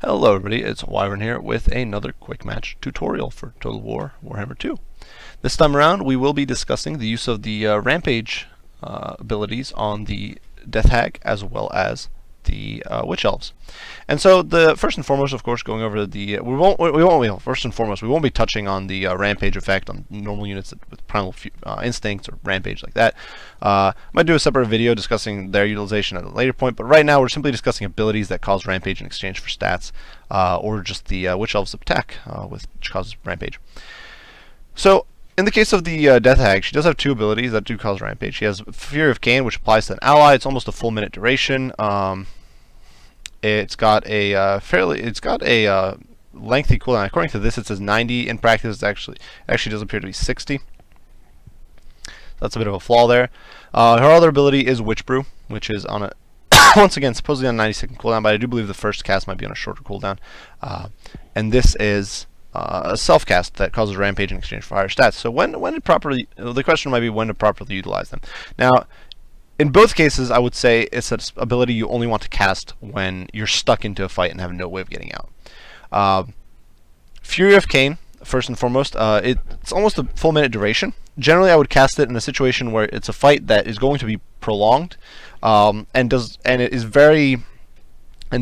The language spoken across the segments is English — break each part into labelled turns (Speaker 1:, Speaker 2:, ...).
Speaker 1: Hello everybody, it's Wyvern here with another quick match tutorial for Total War Warhammer 2. This time around we will be discussing the use of the rampage abilities on the Death Hag as well as the Witch Elves. And so the first and foremost, of course, going over the first and foremost we won't be touching on the rampage effect on normal units with primal instincts or rampage like that. Might do a separate video discussing their utilization at a later point, but right now we're simply discussing abilities that cause rampage in exchange for stats, or just the Witch Elves attack which causes rampage. So in the case of the Death Hag, she does have two abilities that do cause rampage. She has Fury of Cain, which applies to an ally. It's almost a full minute duration. It's got a lengthy cooldown. According to this, it says 90. In practice, it actually does appear to be 60. That's a bit of a flaw there. Her other ability is Witch Brew, which is on a once again supposedly on a 90-second cooldown, but I do believe the first cast might be on a shorter cooldown. And this is a self-cast that causes rampage in exchange for higher stats. So the question might be when to properly utilize them. Now, in both cases, I would say it's an ability you only want to cast when you're stuck into a fight and have no way of getting out. Fury of Cain, first and foremost, it's almost a full minute duration. Generally, I would cast it in a situation where it's a fight that is going to be prolonged, and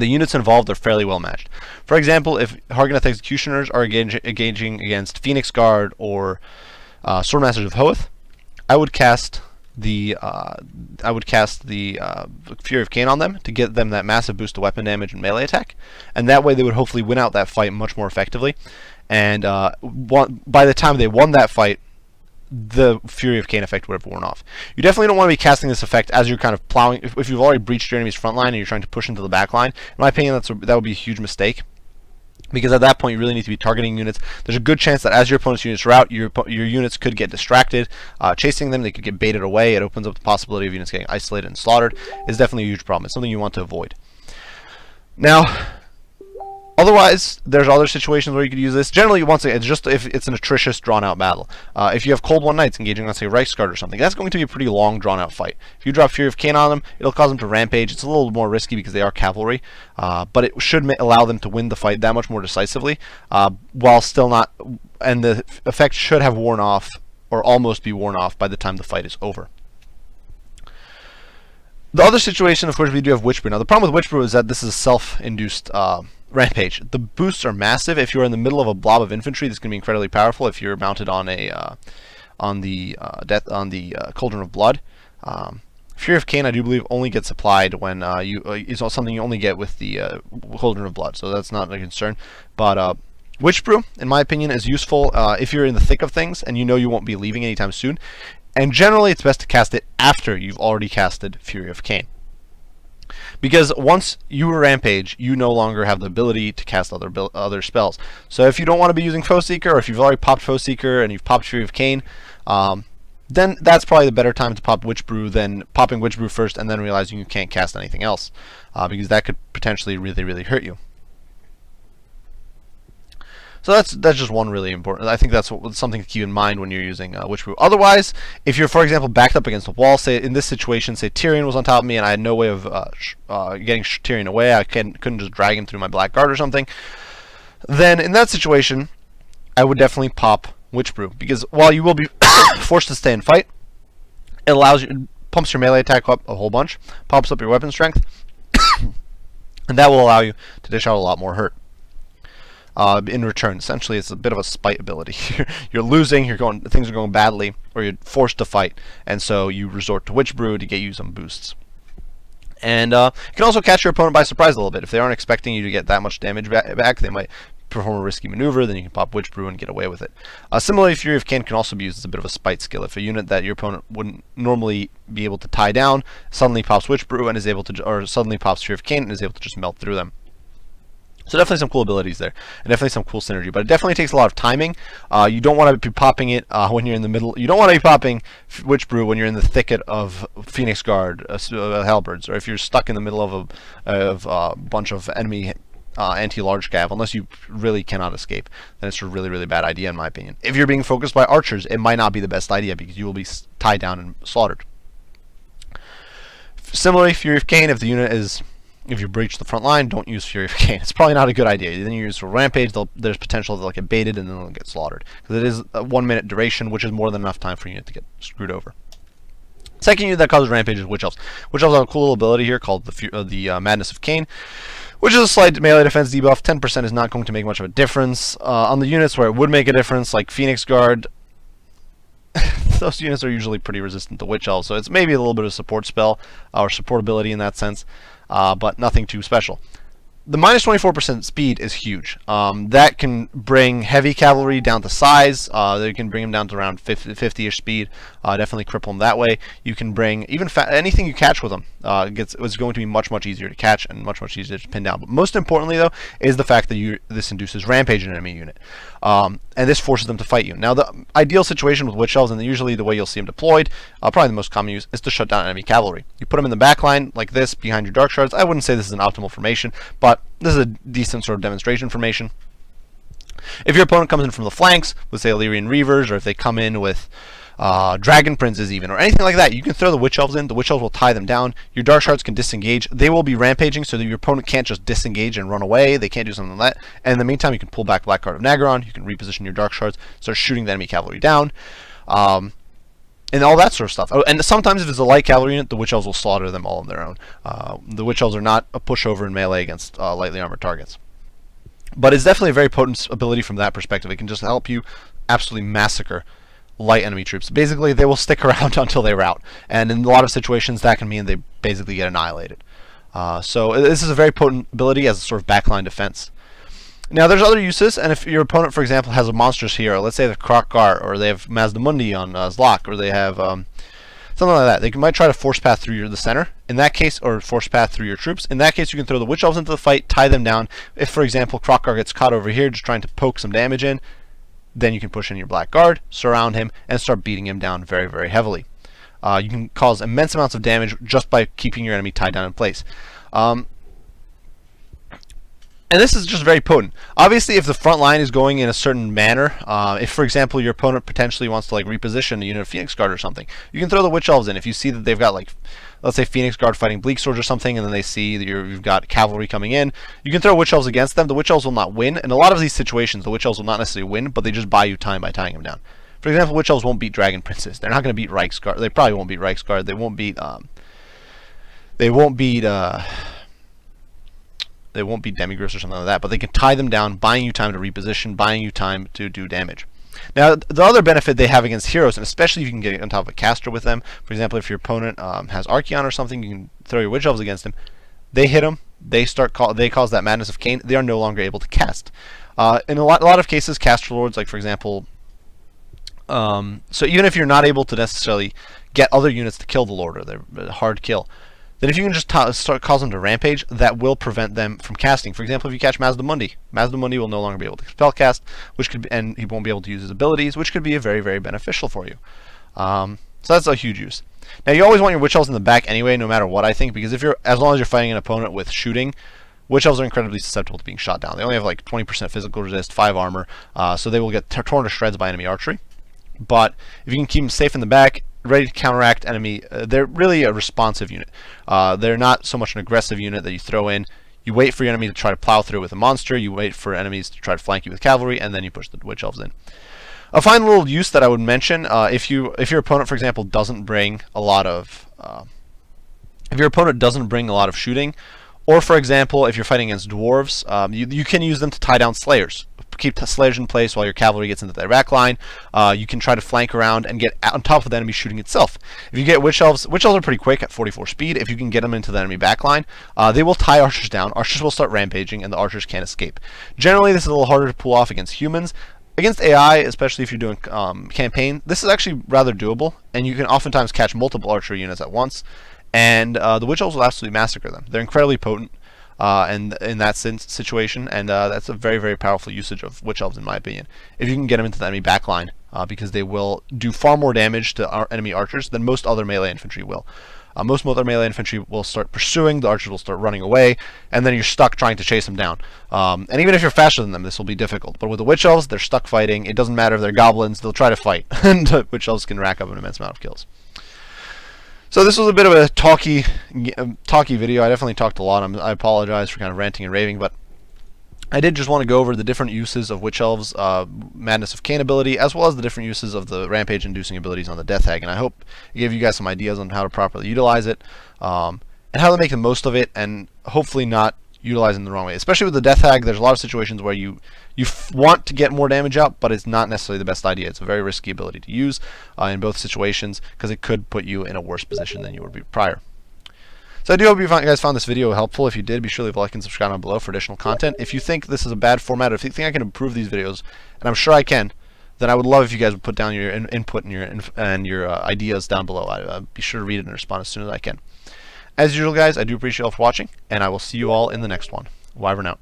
Speaker 1: the units involved are fairly well matched. For example, if Hargoneth Executioners are engaging against Phoenix Guard or Swordmasters of Hoth, I would cast the Fury of Cain on them to get them that massive boost to weapon damage and melee attack, and that way they would hopefully win out that fight much more effectively. And by the time they won that fight, the Fury of Cain effect would have worn off. You definitely don't want to be casting this effect as you're kind of plowing. If you've already breached your enemy's front line and you're trying to push into the back line, in my opinion, that would be a huge mistake. Because at that point, you really need to be targeting units. There's a good chance that as your opponent's units rout, your units could get distracted, chasing them. They could get baited away. It opens up the possibility of units getting isolated and slaughtered. It's definitely a huge problem. It's something you want to avoid. Now, otherwise, there's other situations where you could use this. Generally, once again, it's just if it's an atrocious, drawn-out battle. If you have Cold One Knights engaging, let's say, Reichsguard or something, that's going to be a pretty long, drawn-out fight. If you drop Fury of Cain on them, it'll cause them to rampage. It's a little more risky because they are cavalry, but it should allow them to win the fight that much more decisively, while still not, and the effect should have worn off, or almost be worn off, by the time the fight is over. The other situation, of course, we do have Witch Brew. Now, the problem with Witch Brew is that this is a self-induced rampage. The boosts are massive. If you're in the middle of a blob of infantry, this can be incredibly powerful. If you're mounted on the Cauldron of Blood, Fury of Cain, I do believe, only gets applied when it's something you only get with the Cauldron of Blood, so that's not a concern. But Witch Brew, in my opinion, is useful if you're in the thick of things and you know you won't be leaving anytime soon. And generally, it's best to cast it after you've already casted Fury of Cain. Because once you rampage, you no longer have the ability to cast other spells. So if you don't want to be using Foe Seeker, or if you've already popped Foe Seeker and you've popped Fury of Cain, then that's probably the better time to pop Witch Brew than popping Witch Brew first and then realizing you can't cast anything else, because that could potentially really, really hurt you. So that's just one really important. I think that's something to keep in mind when you're using Witch Brew. Otherwise, if you're, for example, backed up against a wall, say in this situation, say Tyrion was on top of me and I had no way of getting Tyrion away, I couldn't just drag him through my Black Guard or something, then in that situation, I would definitely pop Witch Brew, because while you will be forced to stay and fight, it allows you, pumps your melee attack up a whole bunch, pops up your weapon strength, and that will allow you to dish out a lot more hurt. In return, essentially, it's a bit of a spite ability. You're losing, things are going badly, or you're forced to fight, and so you resort to Witch Brew to get you some boosts. And you can also catch your opponent by surprise a little bit. If they aren't expecting you to get that much damage back, they might perform a risky maneuver, then you can pop Witch Brew and get away with it. Similarly, Fury of Cain can also be used as a bit of a spite skill. If a unit that your opponent wouldn't normally be able to tie down suddenly pops Witch Brew and is able to, or suddenly pops Fury of Cain and is able to just melt through them. So definitely some cool abilities there, and definitely some cool synergy. But it definitely takes a lot of timing. You don't want to be popping it when you're in the middle. You don't want to be popping Witch Brew when you're in the thicket of Phoenix Guard, Halberds, or if you're stuck in the middle of a bunch of enemy anti-large cav, unless you really cannot escape. Then it's a really, really bad idea, in my opinion. If you're being focused by archers, it might not be the best idea because you will be tied down and slaughtered. Similarly, Fury of Cain, if the unit is If you breach the front line, don't use Fury of Cain. It's probably not a good idea. Then you use for Rampage, there's potential they'll get baited and then they'll get slaughtered. Because it is a 1 minute duration, which is more than enough time for a unit to get screwed over. Second unit that causes Rampage is Witch Elves. Witch Elves have a cool little ability here called the Madness of Cain, which is a slight melee defense debuff. 10% is not going to make much of a difference. On the units where it would make a difference, like Phoenix Guard, those units are usually pretty resistant to Witch Elves, so it's maybe a little bit of a support spell, or supportability in that sense, but nothing too special. The minus 24% speed is huge. That can bring heavy cavalry down to size. They can bring them down to around 50-ish speed. Definitely cripple them that way. You can bring even anything you catch with them. It's going to be much easier to catch and much easier to pin down. But most importantly, though, is the fact that this induces Rampage in an enemy unit, and this forces them to fight you. Now, the ideal situation with Witch Elves, and usually the way you'll see them deployed, probably the most common use, is to shut down enemy cavalry. You put them in the back line like this behind your Dark Shards. I wouldn't say this is an optimal formation, but this is a decent sort of demonstration formation. If your opponent comes in from the flanks with, say, Illyrian Reavers, or if they come in with Dragon Princes even, or anything like that, you can throw the Witch Elves in. The Witch Elves will tie them down. Your Dark Shards can disengage. They will be rampaging, so that your opponent can't just disengage and run away. They can't do something like that. And in the meantime, you can pull back Black Guard of Nagaron. You can reposition your Dark Shards, start shooting the enemy cavalry down. And all that sort of stuff. Oh, and sometimes if it's a light cavalry unit, the Witch Elves will slaughter them all on their own. The Witch Elves are not a pushover in melee against lightly armored targets. But it's definitely a very potent ability from that perspective. It can just help you absolutely massacre light enemy troops. Basically, they will stick around until they rout. And in a lot of situations, that can mean they basically get annihilated. So this is a very potent ability as a sort of backline defense. Now, there's other uses, and if your opponent, for example, has a monsters here, let's say they have Kroq-Gar, or they have Mazdamundi on Zlok, or they have something like that, they might try to force path through the center, in that case, or force path through your troops. In that case, you can throw the Witch Elves into the fight, tie them down. If, for example, Kroq-Gar gets caught over here just trying to poke some damage in, then you can push in your Black Guard, surround him, and start beating him down very heavily. You can cause immense amounts of damage just by keeping your enemy tied down in place. And this is just very potent. Obviously, if the front line is going in a certain manner, if, for example, your opponent potentially wants to reposition a unit of Phoenix Guard or something, you can throw the Witch Elves in. If you see that they've got, let's say, Phoenix Guard fighting Bleak Swords or something, and then they see that you've got cavalry coming in, you can throw Witch Elves against them. The Witch Elves will not win. In a lot of these situations, the Witch Elves will not necessarily win, but they just buy you time by tying them down. For example, Witch Elves won't beat Dragon Princes. They're not going to beat Reiksguard. They probably won't beat Reiksguard. They won't beat Demigriffs or something like that, but they can tie them down, buying you time to reposition, buying you time to do damage. Now, the other benefit they have against heroes, and especially if you can get on top of a caster with them, for example, if your opponent has Archaon or something, you can throw your Witch Elves against him. They hit him, they cause that Madness of Cain, they are no longer able to cast. In a lot of cases, caster lords, like for example, so even if you're not able to necessarily get other units to kill the lord, or they're a hard kill, then if you can just cause them to rampage, that will prevent them from casting. For example, if you catch Mazdamundi, Mazdamundi will no longer be able to spellcast, and he won't be able to use his abilities, which could be very beneficial for you. So that's a huge use. Now, you always want your Witch Elves in the back anyway, no matter what, I think, because as long as you're fighting an opponent with shooting, Witch Elves are incredibly susceptible to being shot down. They only have 20% physical resist, 5 armor, so they will get torn to shreds by enemy archery. But if you can keep them safe in the back, ready to counteract enemy, they're really a responsive unit. They're not so much an aggressive unit that you throw in. You wait for your enemy to try to plow through with a monster, you wait for enemies to try to flank you with cavalry, and then you push the Witch Elves in. A final little use that I would mention, if your opponent, for example, doesn't bring a lot of shooting, or for example, if you're fighting against dwarves, you can use them to tie down slayers. Keep slayers in place while your cavalry gets into their back line. You can try to flank around and get on top of the enemy shooting itself. If you get Witch Elves are pretty quick at 44 speed. If you can get them into the enemy back line, they will tie archers down. Archers will start rampaging, and the archers can't escape. Generally, this is a little harder to pull off against humans. Against AI, especially if you're doing campaign, this is actually rather doable, and you can oftentimes catch multiple archer units at once, and the Witch Elves will absolutely massacre them. They're incredibly potent. And in that situation, and that's a very powerful usage of Witch Elves, in my opinion. If you can get them into the enemy backline, because they will do far more damage to our enemy archers than most other melee infantry will. Most other melee infantry will start pursuing, the archers will start running away, and then you're stuck trying to chase them down. And even if you're faster than them, this will be difficult. But with the Witch Elves, they're stuck fighting. It doesn't matter if they're goblins, they'll try to fight, and Witch Elves can rack up an immense amount of kills. So this was a bit of a talky video. I definitely talked a lot. I apologize for kind of ranting and raving, but I did just want to go over the different uses of Witch Elves' Madness of Cain ability, as well as the different uses of the Rampage inducing abilities on the Death Hag. And I hope it gave you guys some ideas on how to properly utilize it, and how to make the most of it, and hopefully not utilize it in the wrong way. Especially with the Death Hag, there's a lot of situations where you want to get more damage out, but it's not necessarily the best idea. It's a very risky ability to use in both situations, because it could put you in a worse position than you would be prior. So I do hope you guys found this video helpful. If you did, be sure to leave a like and subscribe down below for additional content. If you think this is a bad format, or if you think I can improve these videos, and I'm sure I can, then I would love if you guys would put down your input and your ideas down below. I'd be sure to read it and respond as soon as I can. As usual, guys, I do appreciate you all for watching, and I will see you all in the next one. Wyvern out.